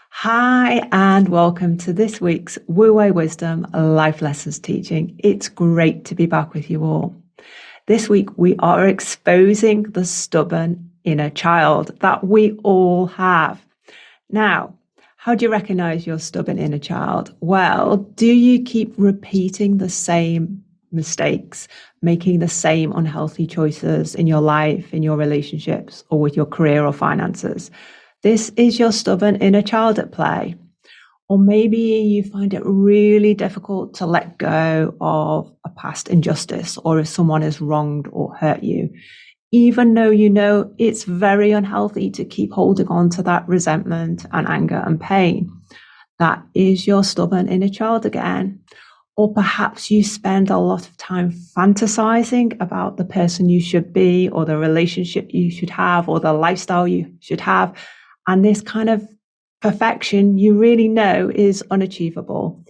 Hi, and welcome to this week's Wu Wei Wisdom Life Lessons teaching. It's great to be back with you all. This week, we are exposing the stubborn inner child that we all have. Now, how do you recognize your stubborn inner child? Well, do you keep repeating the same mistakes, making the same unhealthy choices in your life, in your relationships, or with your career or finances? This is your stubborn inner child at play. Or maybe you find it really difficult to let go of a past injustice, or if someone has wronged or hurt you, even though you know it's very unhealthy to keep holding on to that resentment and anger and pain. That is your stubborn inner child again. Or perhaps you spend a lot of time fantasizing about the person you should be, or the relationship you should have, or the lifestyle you should have. And this kind of perfection you really know is unachievable.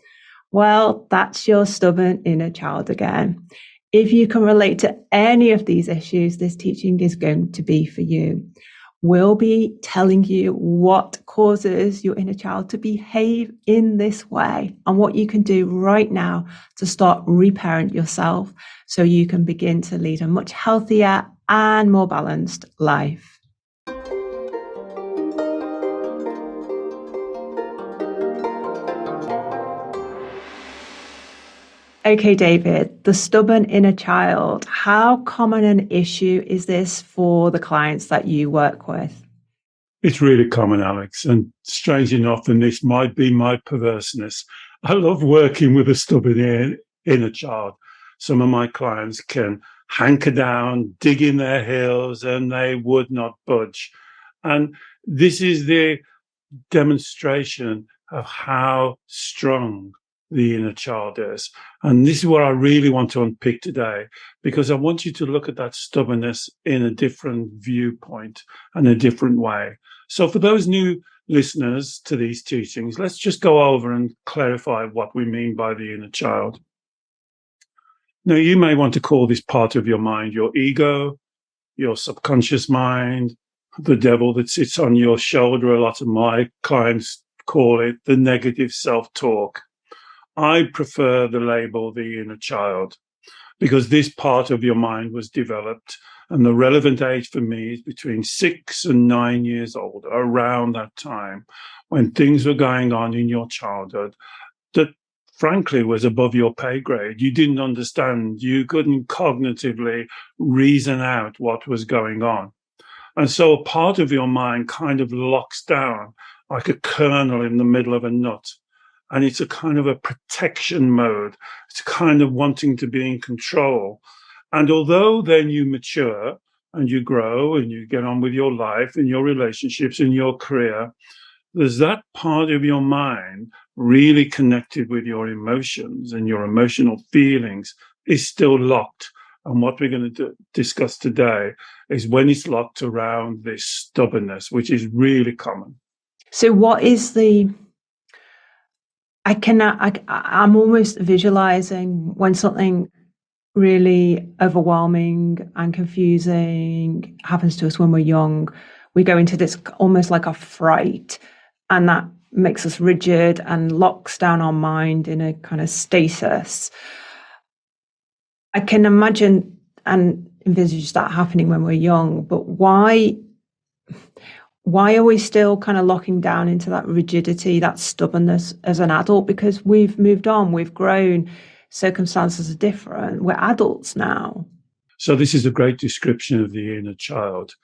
Well, that's your stubborn inner child again. If you can relate to any of these issues, this teaching is going to be for you. We'll be telling you what causes your inner child to behave in this way and what you can do right now to start reparent yourself so you can begin to lead a much healthier and more balanced life. Okay, David, the stubborn inner child. How common an issue is this for the clients that you work with? It's really common, Alex, and strange enough, and this might be my perverseness. I love working with a stubborn inner child. Some of my clients can hanker down, dig in their heels, and they would not budge. And this is the demonstration of how strong the inner child is. And this is what I really want to unpick today, because I want you to look at that stubbornness in a different viewpoint and a different way. So for those new listeners to these teachings, let's just go over and clarify what we mean by the inner child. Now, you may want to call this part of your mind your ego, your subconscious mind, the devil that sits on your shoulder. A lot of my clients call it the negative self-talk. I prefer the label the inner child because this part of your mind was developed, and the relevant age for me is between 6 and 9 years old, around that time when things were going on in your childhood that frankly was above your pay grade. You didn't understand. You couldn't cognitively reason out what was going on. And so a part of your mind kind of locks down like a kernel in the middle of a nut. And it's a kind of a protection mode. It's kind of wanting to be in control. And although then you mature and you grow and you get on with your life and your relationships and your career, there's that part of your mind really connected with your emotions, and your emotional feelings is still locked. And what we're going to discuss today is when it's locked around this stubbornness, which is really common. So what is I'm almost visualizing when something really overwhelming and confusing happens to us when we're young. We go into this almost like a fright, and that makes us rigid and locks down our mind in a kind of stasis. I can imagine and envisage that happening when we're young, but why are we still kind of locking down into that rigidity, that stubbornness as an adult? Because we've moved on, we've grown, circumstances are different. We're adults now. So this is a great description of the inner child.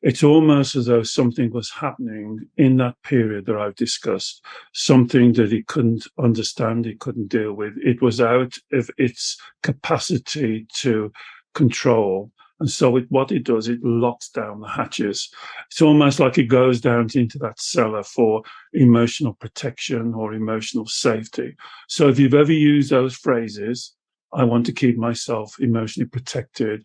It's almost as though something was happening in that period that I've discussed, something that it couldn't understand, it couldn't deal with. It was out of its capacity to control. And so what it does, it locks down the hatches. It's almost like it goes down into that cellar for emotional protection or emotional safety. So if you've ever used those phrases, I want to keep myself emotionally protected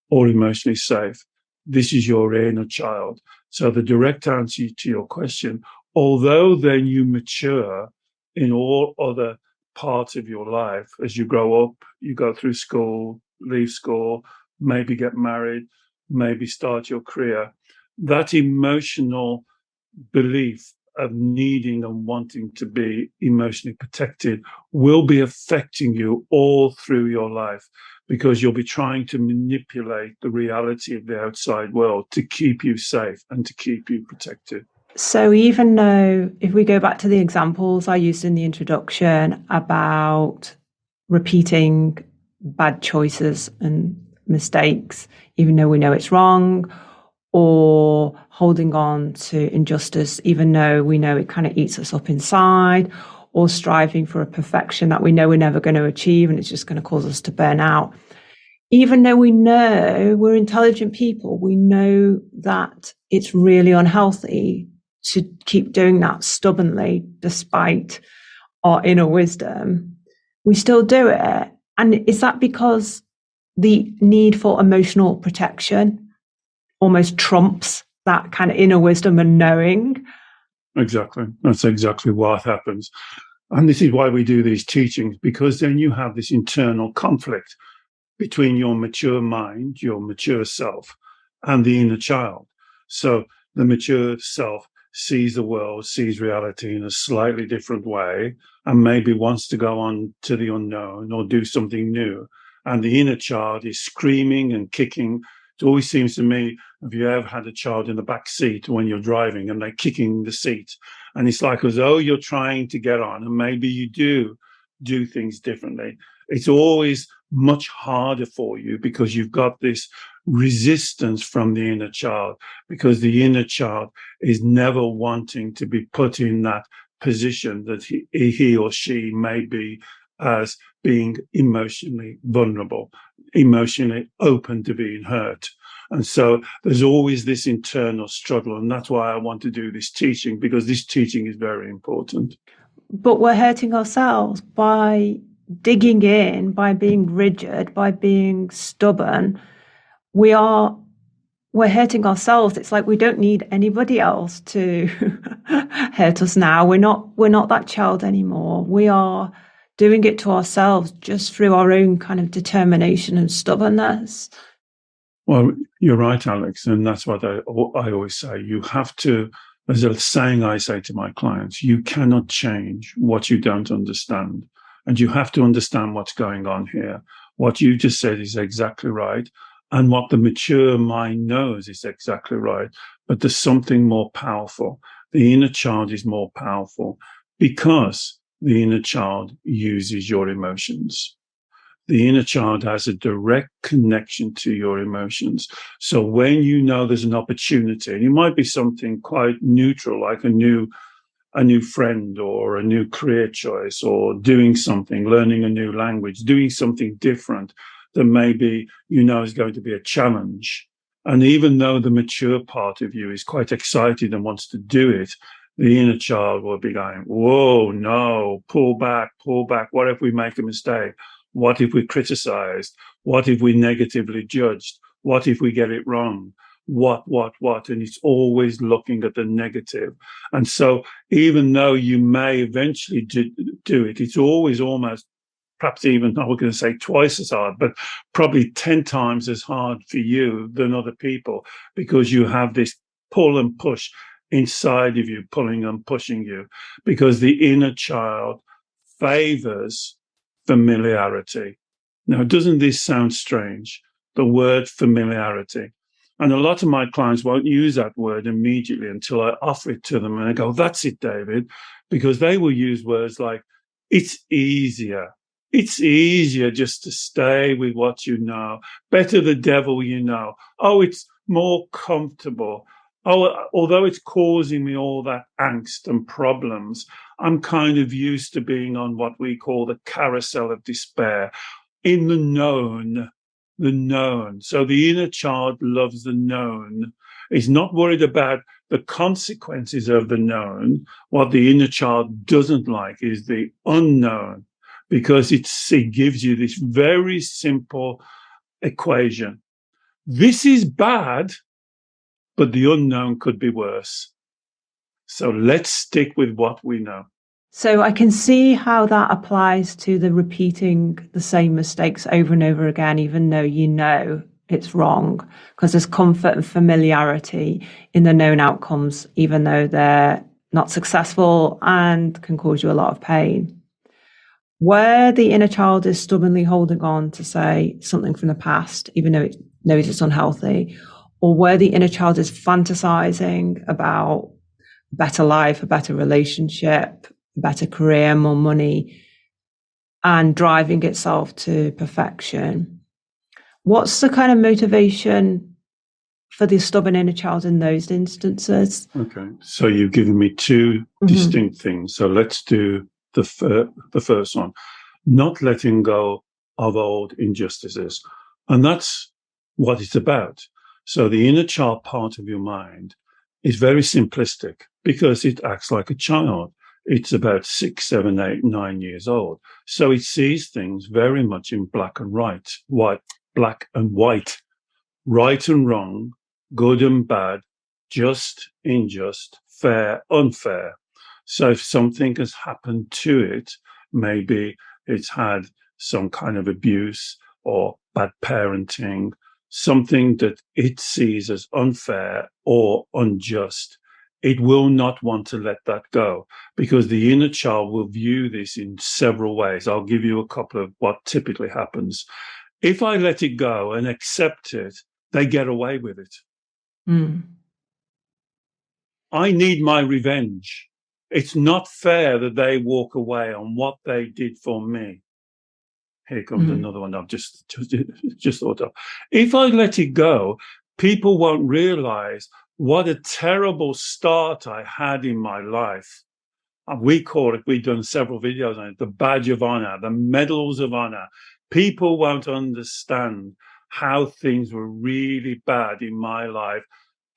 or emotionally safe, this is your inner child. So the direct answer to your question, although then you mature in all other parts of your life, as you grow up, you go through school, leave school, maybe get married, maybe start your career, that emotional belief of needing and wanting to be emotionally protected will be affecting you all through your life, because you'll be trying to manipulate the reality of the outside world to keep you safe and to keep you protected. So even though, if we go back to the examples I used in the introduction about repeating bad choices and mistakes, even though we know it's wrong, or holding on to injustice, even though we know it kind of eats us up inside, or striving for a perfection that we know we're never going to achieve and it's just going to cause us to burn out. Even though we know we're intelligent people, we know that it's really unhealthy to keep doing that stubbornly, despite our inner wisdom, we still do it. And is that because the need for emotional protection almost trumps that kind of inner wisdom and knowing? Exactly. That's exactly what happens. And this is why we do these teachings, because then you have this internal conflict between your mature mind, your mature self, and the inner child. So the mature self sees the world, sees reality in a slightly different way, and maybe wants to go on to the unknown or do something new. And the inner child is screaming and kicking. It always seems to me, have you ever had a child in the back seat when you're driving and they're kicking the seat? And it's like as though you're trying to get on, and maybe you do things differently. It's always much harder for you because you've got this resistance from the inner child, because the inner child is never wanting to be put in that position that he or she may be as being emotionally vulnerable, emotionally open to being hurt. And so there's always this internal struggle. And that's why I want to do this teaching, because this teaching is very important. But we're hurting ourselves by digging in, by being rigid, by being stubborn. We're hurting ourselves. It's like we don't need anybody else to hurt us now. We're not that child anymore. We are doing it to ourselves just through our own kind of determination and stubbornness. Well, you're right, Alex. And that's what I always say. You have to, as a saying I say to my clients, you cannot change what you don't understand. And you have to understand what's going on here. What you just said is exactly right. And what the mature mind knows is exactly right. But there's something more powerful. The inner child is more powerful because the inner child uses your emotions. The inner child has a direct connection to your emotions. So when you know there's an opportunity, and it might be something quite neutral, like a new friend or a new career choice, or doing something, learning a new language, doing something different that maybe you know is going to be a challenge. And even though the mature part of you is quite excited and wants to do it, the inner child will be going, whoa, no, pull back. What if we make a mistake? What if we criticized? What if we negatively judged? What if we get it wrong? What? And it's always looking at the negative. And so even though you may eventually do it, it's always almost, perhaps even, I was going to say twice as hard, but probably 10 times as hard for you than other people, because you have this pull and push inside of you, pulling and pushing you, because the inner child favors familiarity. Now, doesn't this sound strange? The word familiarity. And a lot of my clients won't use that word immediately until I offer it to them. And I go, that's it, David, because they will use words like, it's easier. It's easier just to stay with what you know. Better the devil you know. Oh, it's more comfortable. Oh, although it's causing me all that angst and problems, I'm kind of used to being on what we call the carousel of despair, in the known. So the inner child loves the known. Is not worried about the consequences of the known. What the inner child doesn't like is the unknown, because it gives you this very simple equation. This is bad, but the unknown could be worse. So let's stick with what we know. So I can see how that applies to the repeating the same mistakes over and over again, even though you know it's wrong, because there's comfort and familiarity in the known outcomes, even though they're not successful, and can cause you a lot of pain. Where the inner child is stubbornly holding on to, say, something from the past, even though it knows it's unhealthy, or where the inner child is fantasizing about a better life, a better relationship, a better career, more money, and driving itself to perfection. What's the kind of motivation for the stubborn inner child in those instances? Okay, so you've given me two distinct things. So let's do the first one, not letting go of old injustices. And that's what it's about. So the inner child part of your mind is very simplistic because it acts like a child. It's about 6, 7, 8, 9 years old. So it sees things very much in black and white, black and white, right and wrong, good and bad, just, unjust, fair, unfair. So if something has happened to it, maybe it's had some kind of abuse or bad parenting, something that it sees as unfair or unjust, it will not want to let that go because the inner child will view this in several ways. I'll give you a couple of what typically happens. If I let it go and accept it, they get away with it. I need my revenge. It's not fair that they walk away on what they did for me. Here comes another one I've just thought of. If I let it go, people won't realize what a terrible start I had in my life. We call it, we've done several videos on it, the badge of honor, the medals of honor. People won't understand how things were really bad in my life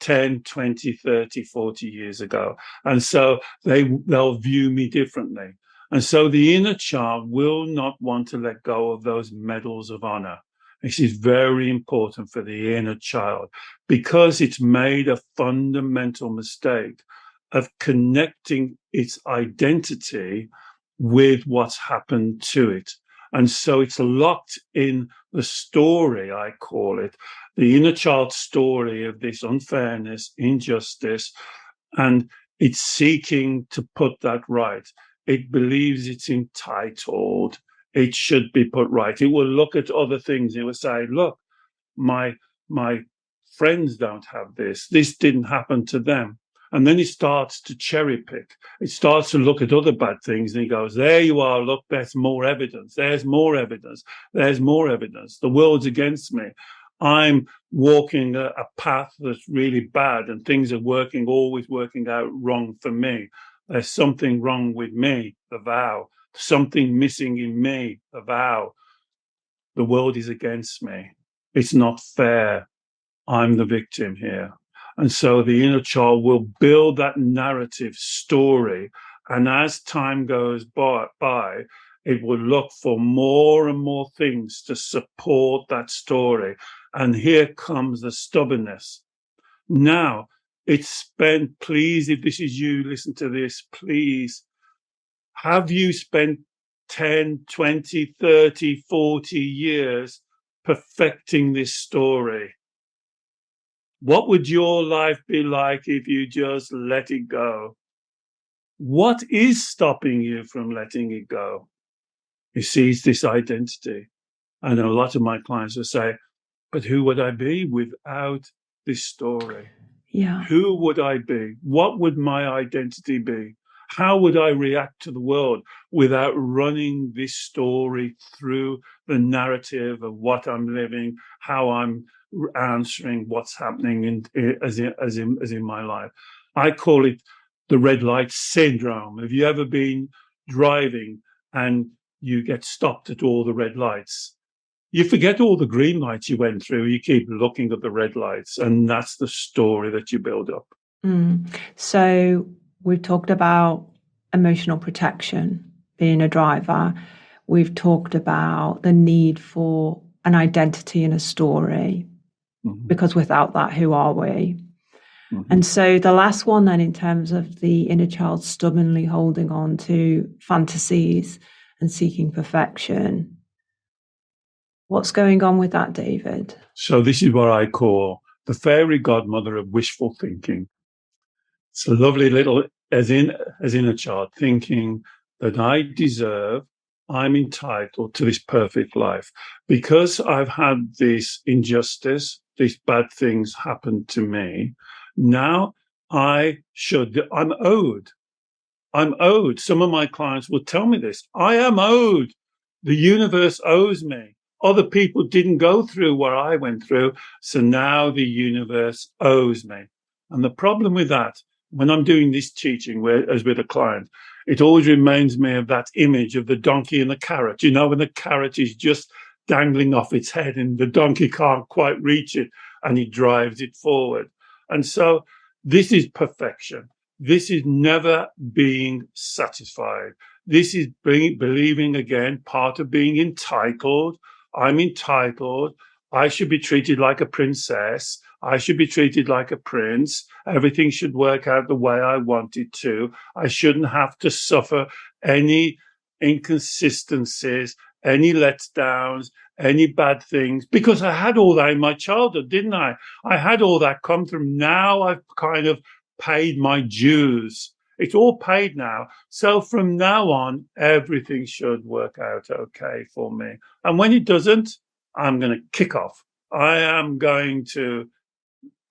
10, 20, 30, 40 years ago. And so they'll view me differently. And so the inner child will not want to let go of those medals of honor. This is very important for the inner child because it's made a fundamental mistake of connecting its identity with what's happened to it. And so it's locked in the story, I call it, the inner child story of this unfairness, injustice, and it's seeking to put that right. It believes it's entitled. It should be put right. It will look at other things. It will say, look, my friends don't have this. This didn't happen to them. And then he starts to cherry pick. It starts to look at other bad things and he goes, there you are, look, there's more evidence. There's more evidence. There's more evidence. The world's against me. I'm walking a path that's really bad and things are always working out wrong for me. There's something wrong with me, the vow. Something missing in me, the vow. The world is against me. It's not fair. I'm the victim here. And so the inner child will build that narrative story. And as time goes by, it will look for more and more things to support that story. And here comes the stubbornness. Now, it's spent, please, if this is you, listen to this, please. Have you spent 10, 20, 30, 40 years perfecting this story? What would your life be like if you just let it go? What is stopping you from letting it go? You see, it's this identity. And a lot of my clients will say, but who would I be without this story? Yeah. Who would I be? What would my identity be? How would I react to the world without running this story through the narrative of what I'm living, how I'm answering what's happening as in my life? I call it the red light syndrome. Have you ever been driving and you get stopped at all the red lights? You forget all the green lights you went through. You keep looking at the red lights, and that's the story that you build up. So we've talked about emotional protection, being a driver. We've talked about the need for an identity and a story, because without that, who are we? And so the last one then, in terms of the inner child stubbornly holding on to fantasies and seeking perfection, what's going on with that, David? So this is what I call the fairy godmother of wishful thinking. It's a lovely little as in a child, thinking that I'm entitled to this perfect life. Because I've had this injustice, these bad things happen to me, now I'm owed. I'm owed. Some of my clients will tell me this. I am owed. The universe owes me. Other people didn't go through what I went through, so now the universe owes me. And the problem with that, when I'm doing this teaching, as with a client, it always reminds me of that image of the donkey and the carrot. You know, when the carrot is just dangling off its head and the donkey can't quite reach it and he drives it forward. And so this is perfection. This is never being satisfied. This is believing, again, part of being entitled. I'm entitled. I should be treated like a princess. I should be treated like a prince. Everything should work out the way I want it to. I shouldn't have to suffer any inconsistencies, any letdowns, any bad things, because I had all that in my childhood, didn't I? I had all that come from. Now I've kind of paid my dues. It's all paid now. So from now on, everything should work out okay for me. And when it doesn't, I'm going to kick off. I am going to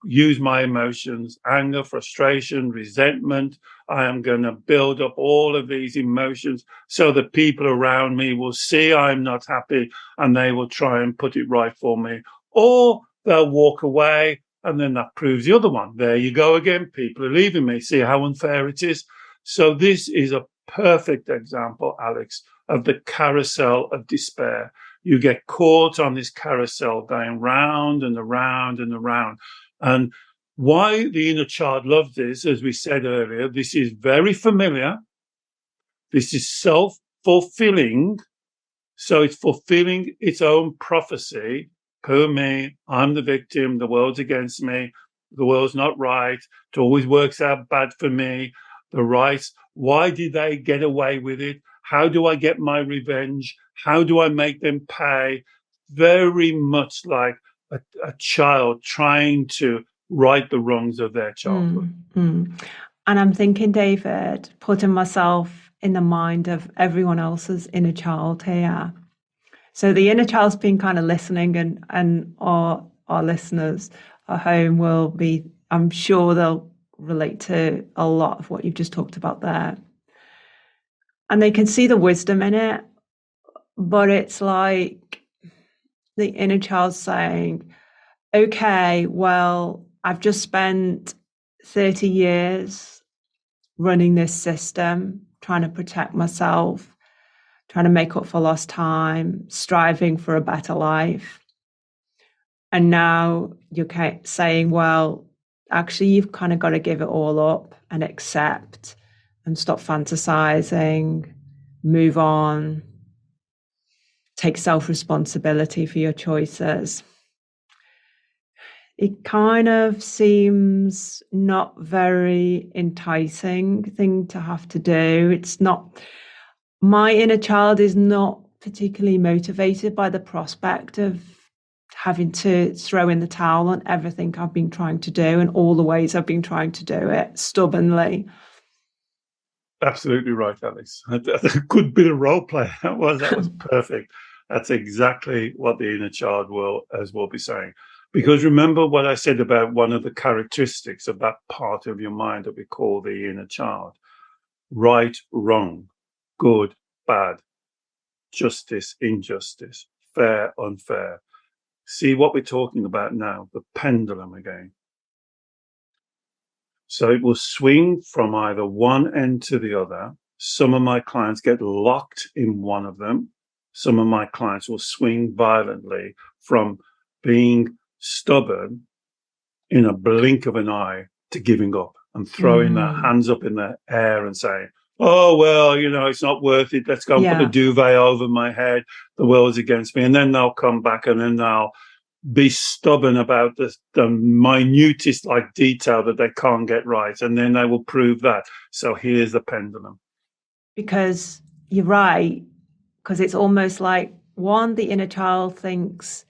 use my emotions, anger, frustration, resentment. I am going to build up all of these emotions so that people around me will see I'm not happy and they will try and put it right for me. Or they'll walk away, and then that proves the other one. There you go again. People are leaving me. See how unfair it is? So this is a perfect example, Alex, of the carousel of despair. You get caught on this carousel going round and around and around. And why the inner child loves this, as we said earlier, this is very familiar. This is self-fulfilling. So it's fulfilling its own prophecy. Poor me, I'm the victim, the world's against me, the world's not right, it always works out bad for me, the rights, why did they get away with it? How do I get my revenge? How do I make them pay? Very much like a child trying to right the wrongs of their childhood. And I'm thinking, David, putting myself in the mind of everyone else's inner child here. So the inner child's been kind of listening, and our listeners at home will be, I'm sure they'll relate to a lot of what you've just talked about there. And they can see the wisdom in it, but it's like the inner child saying, okay, well, I've just spent 30 years running this system, trying to protect myself, trying to make up for lost time, striving for a better life. And now you're saying, well, actually, you've kind of got to give it all up and accept and stop fantasizing, move on, take self-responsibility for your choices. It kind of seems not very enticing thing to have to do. It's not, my inner child is not particularly motivated by the prospect of having to throw in the towel on everything I've been trying to do and all the ways I've been trying to do it stubbornly. Absolutely right, Alex. A good bit of role play. That was perfect. That's exactly what the inner child will be saying. Because remember what I said about one of the characteristics of that part of your mind that we call the inner child. Right, wrong, good, bad, justice, injustice, fair, unfair. See what we're talking about now, the pendulum again. So it will swing from either one end to the other. Some of my clients get locked in one of them. Some of my clients will swing violently from being stubborn in a blink of an eye to giving up and throwing their hands up in the air and saying, oh, well, it's not worth it. Let's go and put a duvet over my head. The world's against me. And then they'll come back and then they'll be stubborn about the minutest detail that they can't get right. And then they will prove that. So here's the pendulum. Because you're right. Because it's almost like, one, the inner child thinks,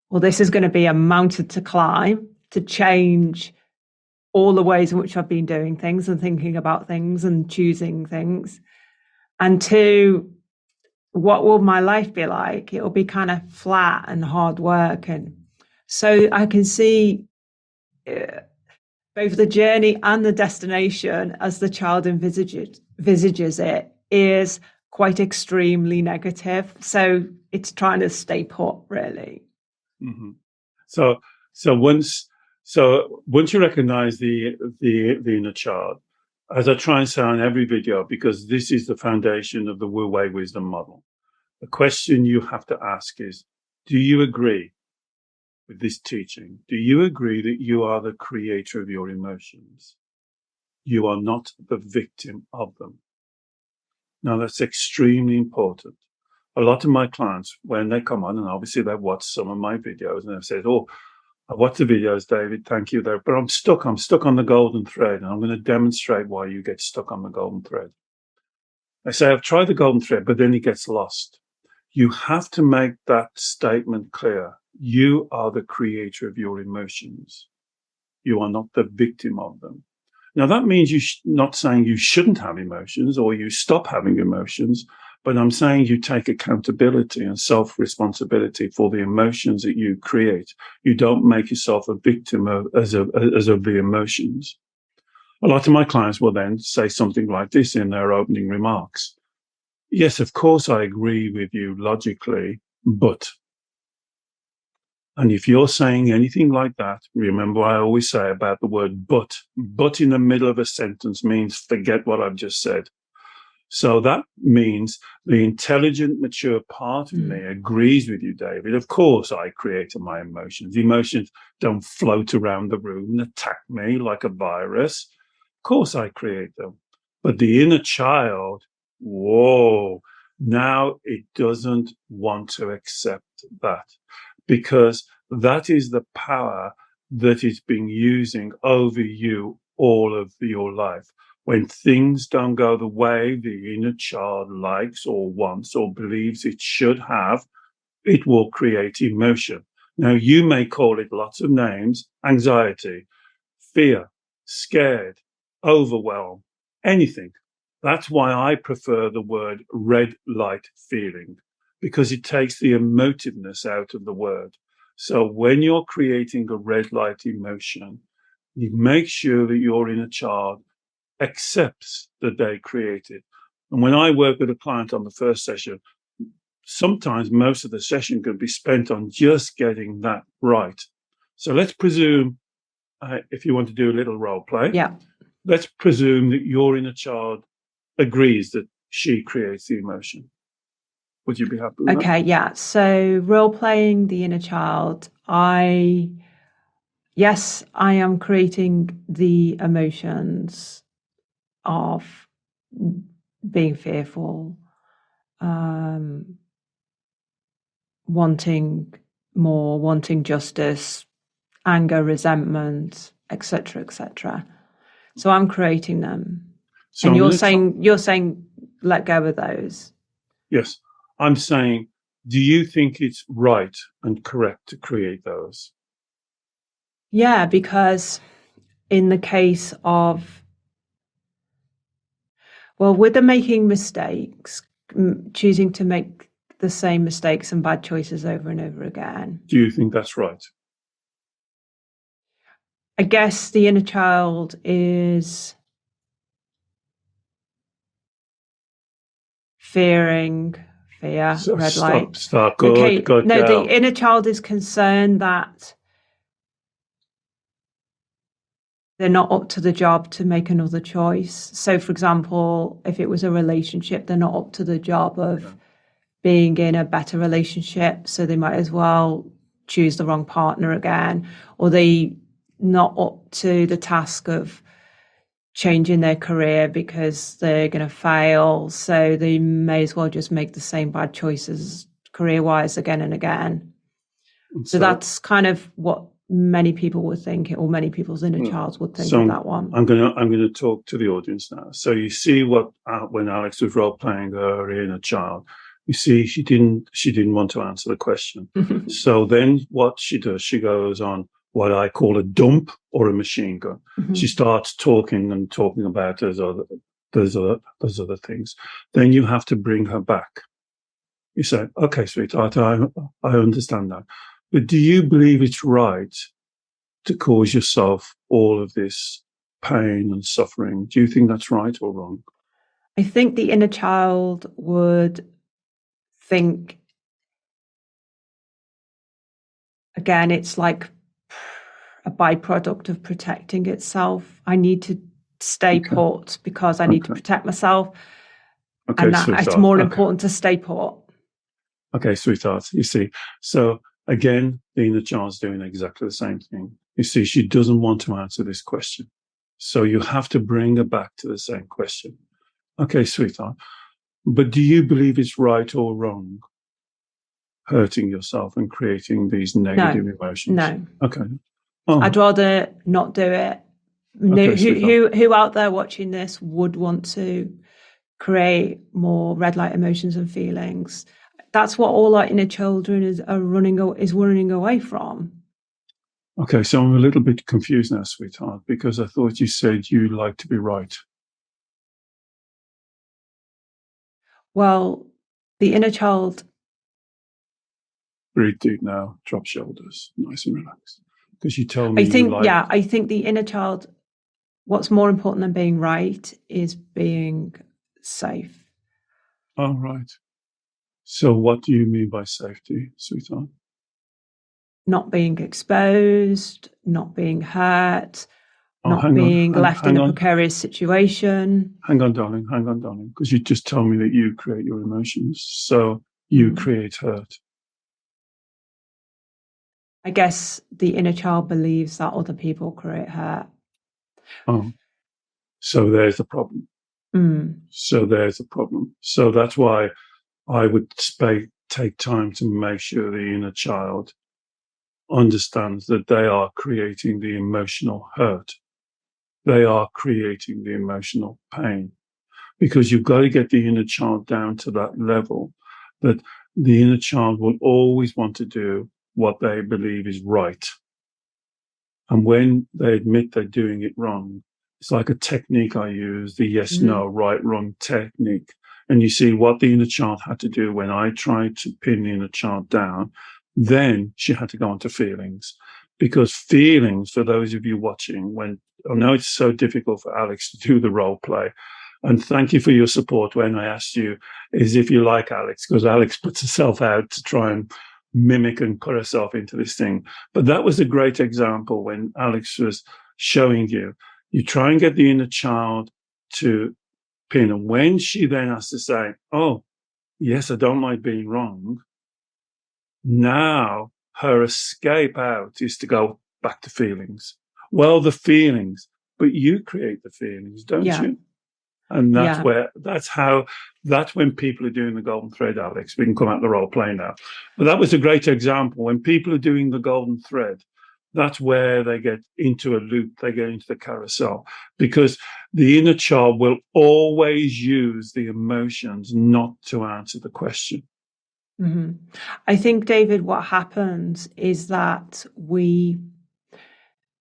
well, this is going to be a mountain to climb to change all the ways in which I've been doing things and thinking about things and choosing things. And 2, what will my life be like? It'll be kind of flat and hard work. And so I can see both the journey and the destination as the child envisages it is quite extremely negative. So it's trying to stay put, really. Mm-hmm. So once you recognize the inner child, as I try and say on every video, because this is the foundation of the Wu Wei wisdom model, the question you have to ask is, do you agree with this teaching? Do you agree that you are the creator of your emotions? You are not the victim of them. Now, that's extremely important. A lot of my clients, when they come on, and obviously they've watched some of my videos, and they've said, oh, I watched the videos, David, thank you there, but I'm stuck on the golden thread, and I'm going to demonstrate why you get stuck on the golden thread. I say, I've tried the golden thread, but then it gets lost. You have to make that statement clear. You are the creator of your emotions. You are not the victim of them. Now, that means not saying you shouldn't have emotions or you stop having emotions, but I'm saying you take accountability and self-responsibility for the emotions that you create. You don't make yourself a victim of the emotions. A lot of my clients will then say something like this in their opening remarks. Yes, of course, I agree with you logically, but. And if you're saying anything like that, remember I always say about the word but. But in the middle of a sentence means forget what I've just said. So that means the intelligent, mature part of me agrees with you, David. Of course, I created my emotions. Emotions don't float around the room and attack me like a virus. Of course, I create them. But the inner child, whoa, now it doesn't want to accept that, because that is the power that it's been using over you all of your life. When things don't go the way the inner child likes or wants or believes it should have, it will create emotion. Now, you may call it lots of names: anxiety, fear, scared, overwhelm, anything. That's why I prefer the word red light feeling, because it takes the emotiveness out of the word. So when you're creating a red light emotion, you make sure that your inner child accepts that they created. And when I work with a client on the first session, sometimes most of the session can be spent on just getting that right. So let's presume, if you want to do a little role play, let's presume that your inner child agrees that she creates the emotion. Would you be happy with that? Okay, yeah. So role playing the inner child, yes, I am creating the emotions of being fearful, wanting more, wanting justice, anger, resentment, etc., etc. So I'm creating them. So and you're saying let go of those. Yes. I'm saying, do you think it's right and correct to create those? Yeah, because in the case of, with the making mistakes, choosing to make the same mistakes and bad choices over and over again. Do you think that's right? I guess the inner child is fear, So red light. Stop. Good. No, the inner child is concerned that they're not up to the job to make another choice. So, for example, if it was a relationship, they're not up to the job of being in a better relationship, so they might as well choose the wrong partner again, or they not up to the task of changing their career because they're going to fail, so they may as well just make the same bad choices career-wise again and again. So that's kind of what many people would think, or many people's inner childs would think of that one. I'm going to talk to the audience now. So you see what when Alex was role playing her inner child, you see she didn't want to answer the question. So then what she does, she goes on, what I call a dump or a machine gun. Mm-hmm. She starts talking about those other things. Then you have to bring her back. You say, okay, sweetheart, I understand that. But do you believe it's right to cause yourself all of this pain and suffering? Do you think that's right or wrong? I think the inner child would think, again, it's like a byproduct of protecting itself. I need to stay put because I need to protect myself. Okay, and that sweetheart. It's more important to stay put. Okay, sweetheart, you see. So again, the inner child's doing exactly the same thing. You see, she doesn't want to answer this question. So you have to bring her back to the same question. Okay, sweetheart, but do you believe it's right or wrong hurting yourself and creating these negative emotions? No. Okay. I'd rather not do it. Okay, who out there watching this would want to create more red light emotions and feelings? That's what all our inner children is running away from. Okay, so I'm a little bit confused now, sweetheart, because I thought you said you like to be right. Well, the inner child... Breathe deep now, drop shoulders, nice and relaxed. Because you told me I think the inner child, what's more important than being right is being safe. Oh, right. So what do you mean by safety, sweetheart? Not being exposed, not being hurt, not being left in a precarious situation. Hang on, darling, because you just told me that you create your emotions, so you create hurt. I guess the inner child believes that other people create hurt. Oh, so there's the problem. So there's a problem. So that's why I would take time to make sure the inner child understands that they are creating the emotional hurt. They are creating the emotional pain, because you've got to get the inner child down to that level that the inner child will always want to do what they believe is right. And when they admit they're doing it wrong, it's like a technique I use, the yes, no, right, wrong technique. And you see what the inner child had to do when I tried to pin the inner child down, then she had to go on to feelings. Because feelings, for those of you watching, I know it's so difficult for Alex to do the role play. And thank you for your support when I asked you, is if you like Alex, because Alex puts herself out to try and mimic and put herself into this thing. But that was a great example when Alex was showing you try and get the inner child to pin. And when she then has to say, oh, yes, I don't like being wrong, now her escape out is to go back to feelings. Well, the feelings, but you create the feelings, don't you? And that's when people are doing the golden thread, Alex. We can come out the role play now. But that was a great example. When people are doing the golden thread, that's where they get into a loop, they get into the carousel, because the inner child will always use the emotions not to answer the question. I think, David, what happens is that when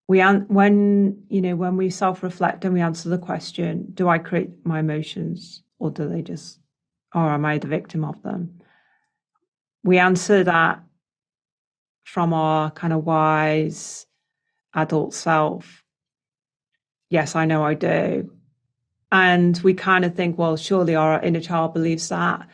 we self-reflect and we answer the question, do I create my emotions or am I the victim of them? We answer that from our kind of wise adult self. Yes, I know I do. And we kind of think, well, surely our inner child believes that.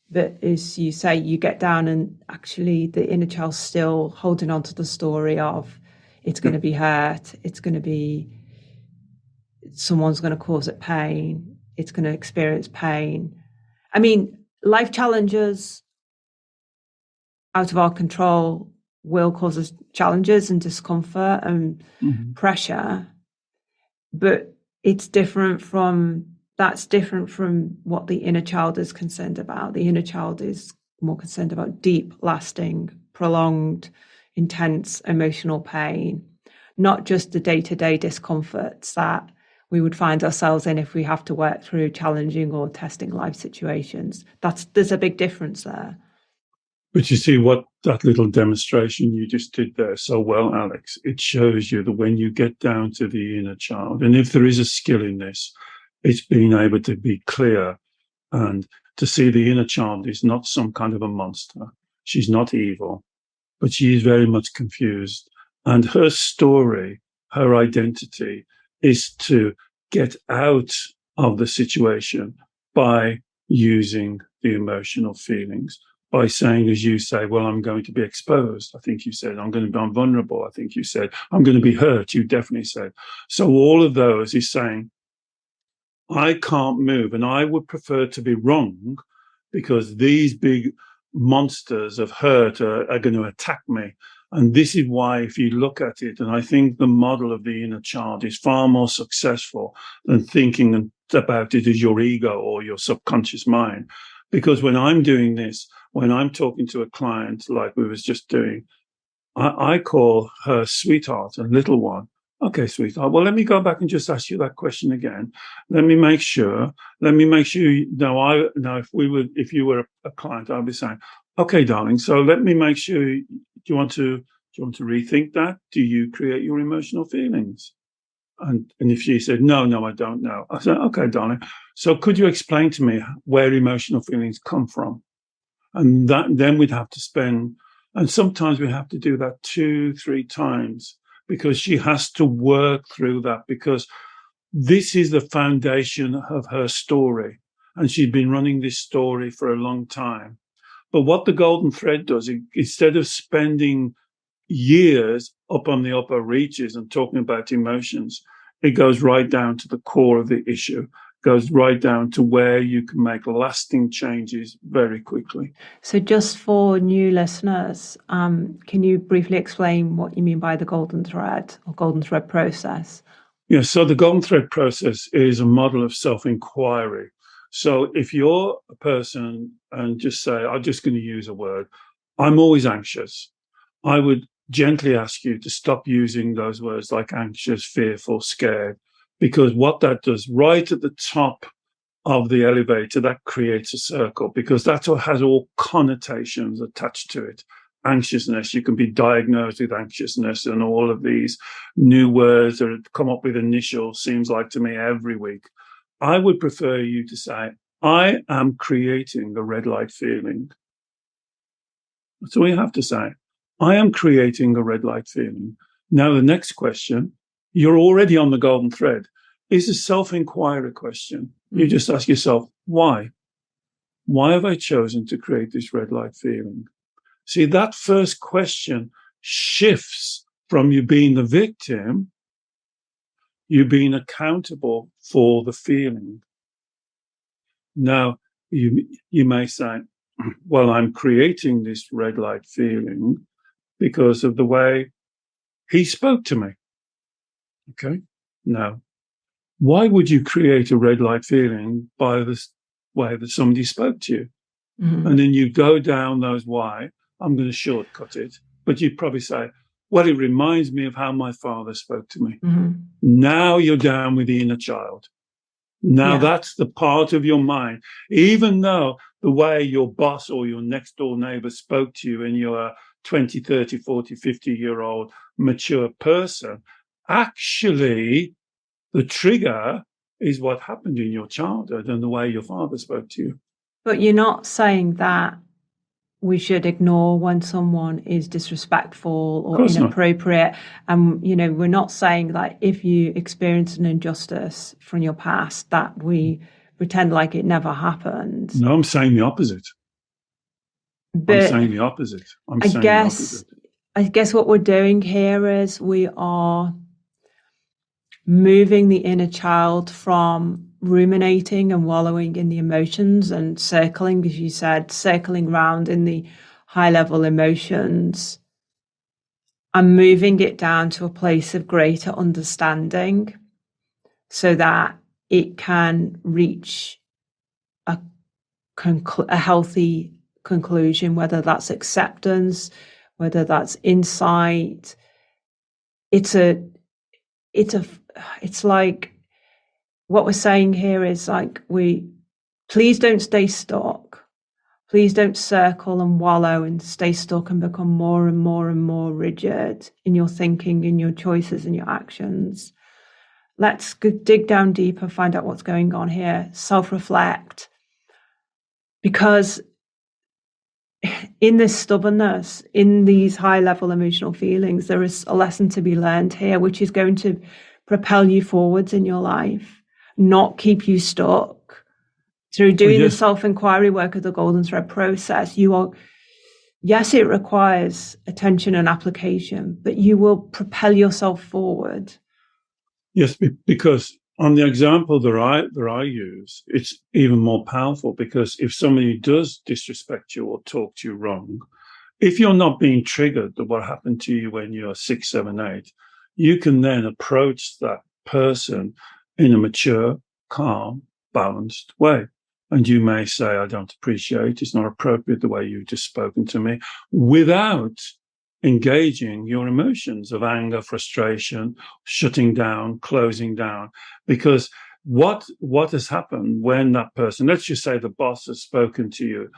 But as you say, you get down and actually the inner child's still holding on to the story of it's going to be hurt. It's going to be, someone's going to cause it pain. It's going to experience pain. I mean, life challenges out of our control will cause us challenges and discomfort and pressure. But that's different from what the inner child is concerned about. The inner child is more concerned about deep, lasting, prolonged, intense emotional pain, not just the day-to-day discomforts that we would find ourselves in if we have to work through challenging or testing life situations. There's a big difference there. But you see what that little demonstration you just did there so well, Alex, it shows you that when you get down to the inner child, and if there is a skill in this, it's being able to be clear and to see the inner child is not some kind of a monster. She's not evil, but she is very much confused. And her story, her identity is to get out of the situation by using the emotional feelings, by saying, as you say, well, I'm going to be exposed. I think you said, I'm going to be vulnerable. I think you said, I'm going to be hurt. You definitely said. So all of those is saying, I can't move, and I would prefer to be wrong because these big monsters of hurt are going to attack me. And this is why, if you look at it, and I think the model of the inner child is far more successful than thinking about it as your ego or your subconscious mind. Because when I'm doing this, when I'm talking to a client like we was just doing, I call her sweetheart and little one. Okay, sweetheart. Well, let me go back and just ask you that question again. Let me make sure. If you were a client, I'd be saying, okay, darling. So let me make sure. Do you want to rethink that? Do you create your emotional feelings? And if she said, no, I don't know. I said, okay, darling. So could you explain to me where emotional feelings come from? And then we'd have to spend, and sometimes we have to do that 2-3 times, because she has to work through that, because this is the foundation of her story. And she's been running this story for a long time. But what the golden thread does, instead of spending years up on the upper reaches and talking about emotions, it goes right down to the core of the issue, goes right down to where you can make lasting changes very quickly. So just for new listeners, can you briefly explain what you mean by the golden thread or golden thread process? Yeah, so the golden thread process is a model of self-inquiry. So if you're a person and just say, I'm just going to use a word, I'm always anxious, I would gently ask you to stop using those words like anxious, fearful, scared, because what that does right at the top of the elevator, that creates a circle, because that has all connotations attached to it. Anxiousness, you can be diagnosed with anxiousness, and all of these new words that come up with initials, seems like to me every week. I would prefer you to say, I am creating the red light feeling. That's all you have to say. I am creating a red light feeling. Now, the next question, you're already on the golden thread, is a self-inquiry question. You just ask yourself, why? Why have I chosen to create this red light feeling? See, that first question shifts from you being the victim, you being accountable for the feeling. Now, you may say, well, I'm creating this red light feeling because of the way he spoke to me. Okay. Now, why would you create a red light feeling by the way that somebody spoke to you? Mm-hmm. And then you go down those why. I'm going to shortcut it. But you'd probably say, well, it reminds me of how my father spoke to me. Mm-hmm. Now you're down with the inner child. Now that's the part of your mind. Even though the way your boss or your next door neighbor spoke to you and you're a 20, 30, 40, 50-year-old mature person, actually the trigger is what happened in your childhood and the way your father spoke to you. But you're not saying that we should ignore when someone is disrespectful or inappropriate. And, we're not saying that if you experience an injustice from your past, that we pretend like it never happened. No, I'm saying the opposite. I guess what we're doing here is we are moving the inner child from ruminating and wallowing in the emotions and circling, as you said, circling around in the high level emotions, and moving it down to a place of greater understanding so that it can reach a healthy conclusion, whether that's acceptance, whether that's insight. It's like, what we're saying here is like, please don't stay stuck. Please don't circle and wallow and stay stuck and become more and more and more rigid in your thinking, in your choices and your actions. Let's dig down deeper, find out what's going on here, self-reflect. Because in this stubbornness, in these high-level emotional feelings, there is a lesson to be learned here, which is going to propel you forwards in your life, not keep you stuck. Through doing the self-inquiry work of the golden thread process, yes, it requires attention and application, but you will propel yourself forward. Yes, because on the example that I use, it's even more powerful, because if somebody does disrespect you or talk to you wrong, if you're not being triggered by what happened to you when you're 6, 7, 8, you can then approach that person in a mature, calm, balanced way. And you may say, I don't appreciate, it's not appropriate the way you've just spoken to me, without engaging your emotions of anger, frustration, shutting down, closing down. Because what has happened when that person, let's just say the boss has spoken to you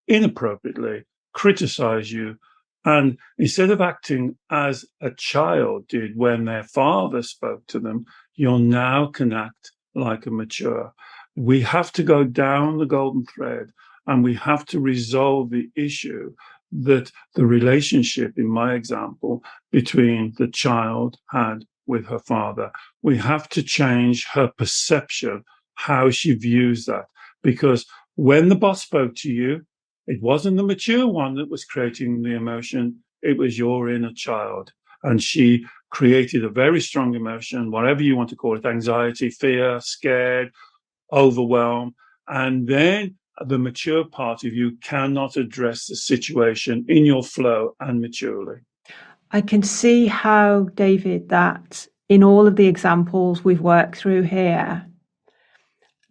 inappropriately, criticized you, and instead of acting as a child did when their father spoke to them, you now can act like a mature. We have to go down the golden thread, and we have to resolve the issue that the relationship, in my example, between the child had with her father. We have to change her perception, how she views that. Because when the boss spoke to you, it wasn't the mature one that was creating the emotion, it was your inner child. And she created a very strong emotion, whatever you want to call it, anxiety, fear, scared, overwhelm. And then the mature part of you cannot address the situation in your flow and maturely. I can see how, David, that in all of the examples we've worked through here,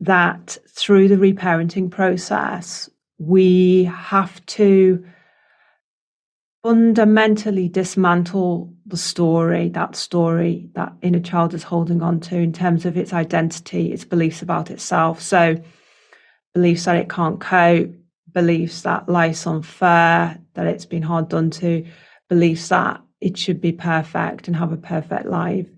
that through the reparenting process, we have to fundamentally dismantle the story that inner child is holding on to in terms of its identity, its beliefs about itself. So beliefs that it can't cope, beliefs that life's unfair, that it's been hard done to, beliefs that it should be perfect and have a perfect life.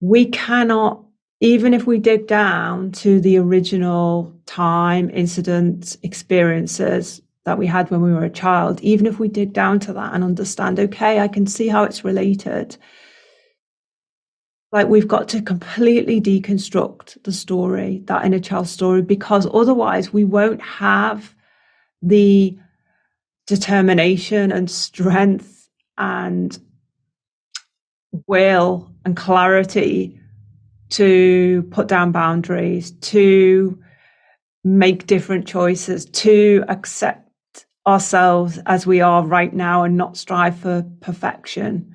We cannot, even if we dig down to the original time, incidents, experiences that we had when we were a child, even if we dig down to that and understand, okay, I can see how it's related. Like, we've got to completely deconstruct the story, that inner child story, because otherwise we won't have the determination and strength and will and clarity to put down boundaries, to make different choices, to accept ourselves as we are right now and not strive for perfection,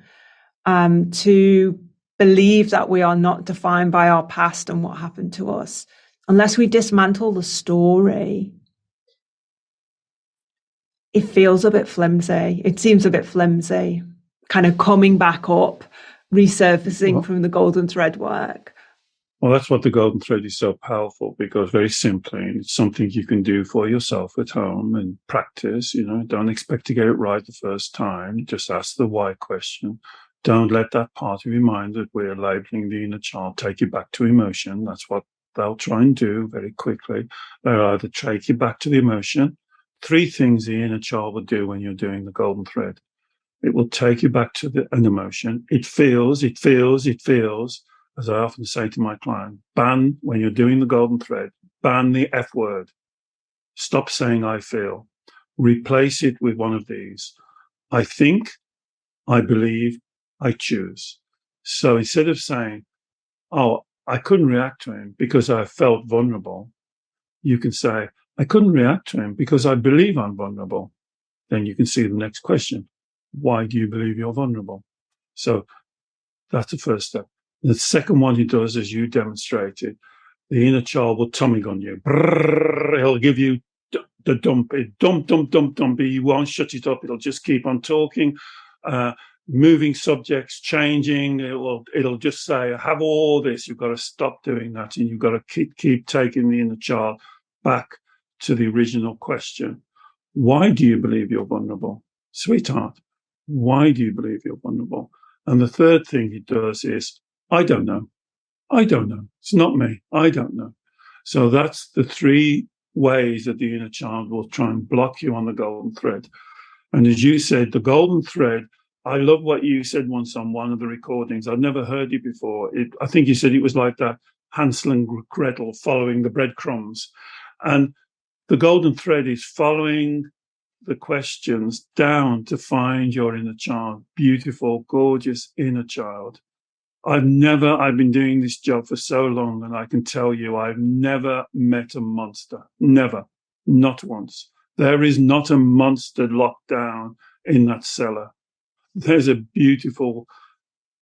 to believe that we are not defined by our past and what happened to us. Unless we dismantle the story, it feels a bit flimsy. It seems a bit flimsy, kind of coming back up, resurfacing from the golden thread work. Well, that's what the golden thread is so powerful, because very simply, it's something you can do for yourself at home and practice. Don't expect to get it right the first time. Just ask the why question. Don't let that part of your mind that we're labeling the inner child take you back to emotion. That's what they'll try and do very quickly. They'll either take you back to the emotion. 3 things the inner child will do when you're doing the golden thread. It will take you back to an emotion. It feels. As I often say to my client, when you're doing the golden thread, ban the F word. Stop saying I feel. Replace it with one of these. I think, I believe, I choose. So instead of saying, oh, I couldn't react to him because I felt vulnerable, you can say, I couldn't react to him because I believe I'm vulnerable. Then you can see the next question. Why do you believe you're vulnerable? So that's the first step. The second one he does, as you demonstrated, the inner child will tummy on you. He'll give you the dump. He won't shut it up. It'll just keep on talking, moving subjects, changing. It'll just say, I have all this. You've got to stop doing that, and you've got to keep taking the inner child back to the original question. Why do you believe you're vulnerable? Sweetheart, why do you believe you're vulnerable? And the third thing he does is, I don't know. I don't know. It's not me. I don't know. So that's the three ways that the inner child will try and block you on the golden thread. And as you said, the golden thread, I love what you said once on one of the recordings. I've never heard it before. I think you said it was like that Hansel and Gretel following the breadcrumbs. And the golden thread is following the questions down to find your inner child, beautiful, gorgeous inner child. I've been doing this job for so long, and I can tell you, I've never met a monster. Never. Not once. There is not a monster locked down in that cellar. There's a beautiful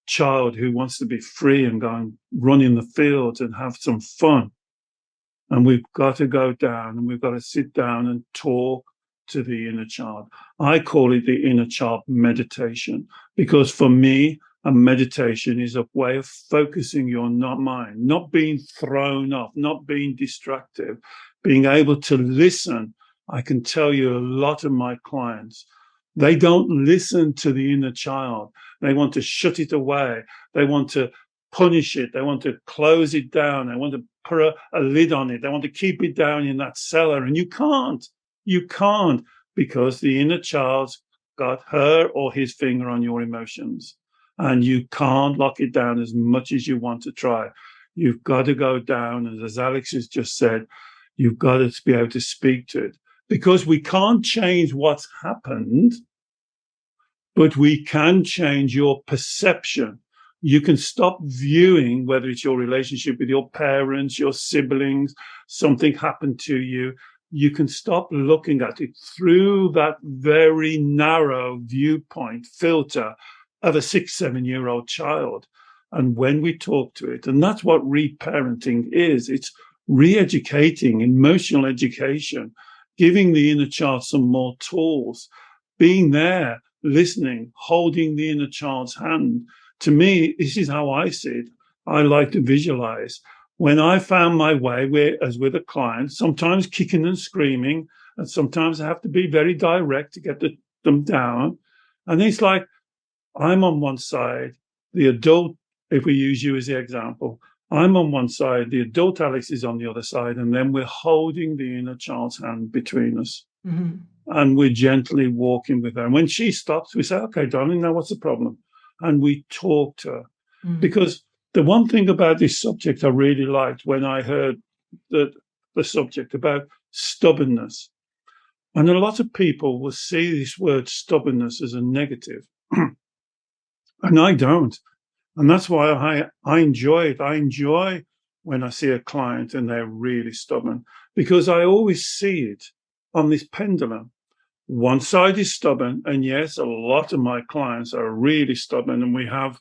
child who wants to be free and go and run in the fields and have some fun. And we've got to go down and we've got to sit down and talk to the inner child. I call it the inner child meditation, because for me, a meditation is a way of focusing your mind, not being thrown off, not being distracted, being able to listen. I can tell you a lot of my clients, they don't listen to the inner child. They want to shut it away. They want to punish it. They want to close it down. They want to put a lid on it. They want to keep it down in that cellar. And you can't. You can't, because the inner child's got her or his finger on your emotions. And you can't lock it down as much as you want to try. You've got to go down, and as Alex has just said, you've got to be able to speak to it. Because we can't change what's happened, but we can change your perception. You can stop viewing whether it's your relationship with your parents, your siblings, something happened to you. You can stop looking at it through that very narrow viewpoint filter of a 6-7-year-old child. And when we talk to it, and that's what reparenting is, it's re-educating, emotional education, giving the inner child some more tools, being there, listening, holding the inner child's hand. To me, this is how I see it. I like to visualize. When I found my way, as with a client, sometimes kicking and screaming, and sometimes I have to be very direct to get them down. And it's like, I'm on one side, the adult, if we use you as the example, I'm on one side, the adult Alex is on the other side, and then we're holding the inner child's hand between us. Mm-hmm. And we're gently walking with her. And when she stops, we say, okay, darling, now what's the problem? And we talk to her. Mm-hmm. Because the one thing about this subject I really liked when I heard the subject about stubbornness, and a lot of people will see this word stubbornness as a negative. And I don't. And that's why I enjoy it. I enjoy when I see a client and they're really stubborn, because I always see it on this pendulum. One side is stubborn, and yes, a lot of my clients are really stubborn, and we have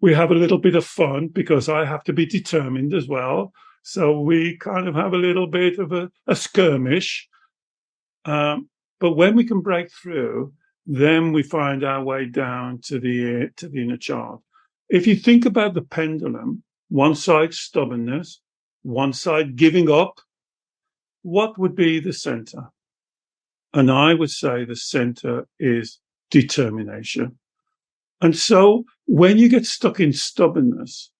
a little bit of fun because I have to be determined as well. So we kind of have a little bit of a skirmish. But when we can break through, then we find our way down to the inner child. If you think about the pendulum, one side stubbornness, one side giving up, what would be the center? And I would say the center is determination. And so when you get stuck in stubbornness,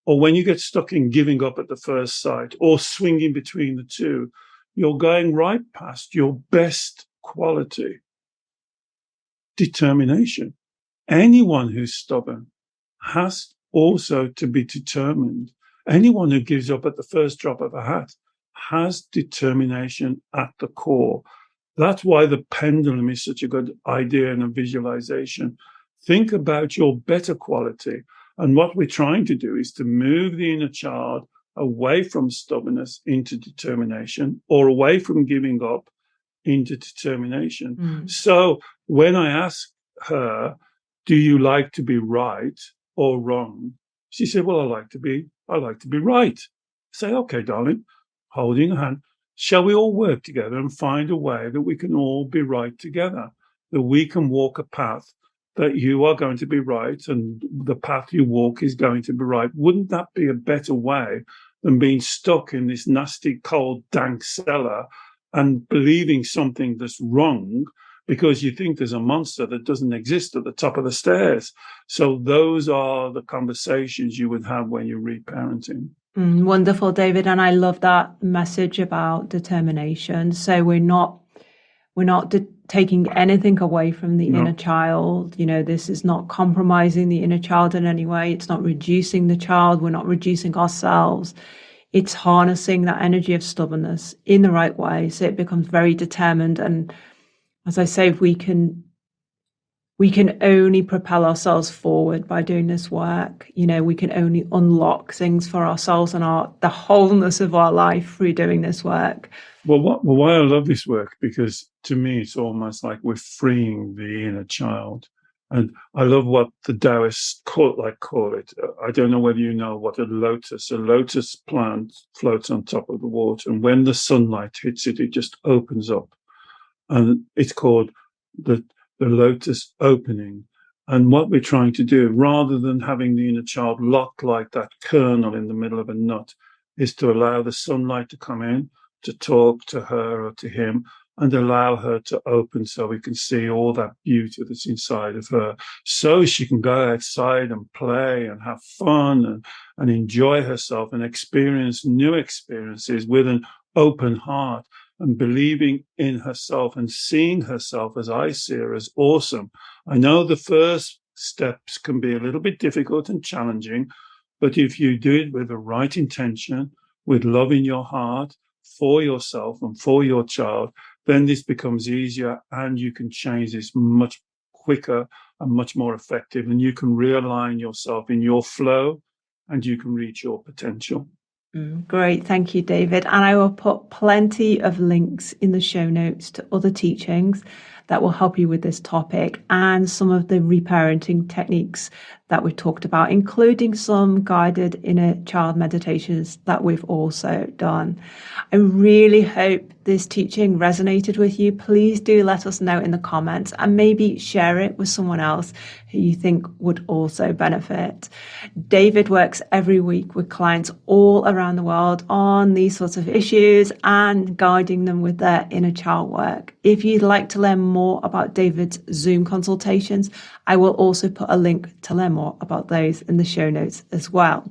or when you get stuck in giving up at the first sight, or swinging between the two, you're going right past your best quality, determination. Anyone who's stubborn has also to be determined. Anyone who gives up at the first drop of a hat has determination at the core. That's why the pendulum is such a good idea and a visualization. Think about your better quality. And what we're trying to do is to move the inner child away from stubbornness into determination, or away from giving up into determination. Mm. So when I ask her, do you like to be right or wrong? She said, well, I like to be right. I say, okay, darling, holding her hand, shall we all work together and find a way that we can all be right together, that we can walk a path that you are going to be right and the path you walk is going to be right? Wouldn't that be a better way than being stuck in this nasty, cold, dank cellar and believing something that's wrong because you think there's a monster that doesn't exist at the top of the stairs. So those are the conversations you would have when you're reparenting. Wonderful, David. And I love that message about determination. So we're not taking anything away from the inner child. This is not compromising the inner child in any way. It's not reducing the child. We're not reducing ourselves. It's harnessing that energy of stubbornness in the right way. So it becomes very determined. And as I say, we can only propel ourselves forward by doing this work. We can only unlock things for ourselves and the wholeness of our life through doing this work. Well, why I love this work, because to me, it's almost like we're freeing the inner child. And I love what the Taoists call it. I don't know whether you know what a lotus plant floats on top of the water. And when the sunlight hits it, it just opens up. And it's called the lotus opening. And what we're trying to do, rather than having the inner child locked like that kernel in the middle of a nut, is to allow the sunlight to come in, to talk to her or to him, and allow her to open so we can see all that beauty that's inside of her, so she can go outside and play and have fun and enjoy herself and experience new experiences with an open heart and believing in herself and seeing herself as I see her, as awesome. I know the first steps can be a little bit difficult and challenging, but if you do it with the right intention, with love in your heart, for yourself and for your child, then this becomes easier and you can change this much quicker and much more effective, and you can realign yourself in your flow and you can reach your potential. Great. Thank you, David. And I will put plenty of links in the show notes to other teachings that will help you with this topic and some of the reparenting techniques that we've talked about, including some guided inner child meditations that we've also done. I really hope this teaching resonated with you. Please do let us know in the comments and maybe share it with someone else who you think would also benefit. David works every week with clients all around the world on these sorts of issues and guiding them with their inner child work. If you'd like to learn more about David's Zoom consultations, I will also put a link to learn more about those in the show notes as well.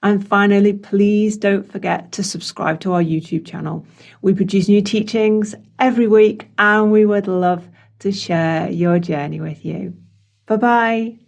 And finally, please don't forget to subscribe to our YouTube channel. We produce new teachings every week and we would love to share your journey with you. Bye-bye.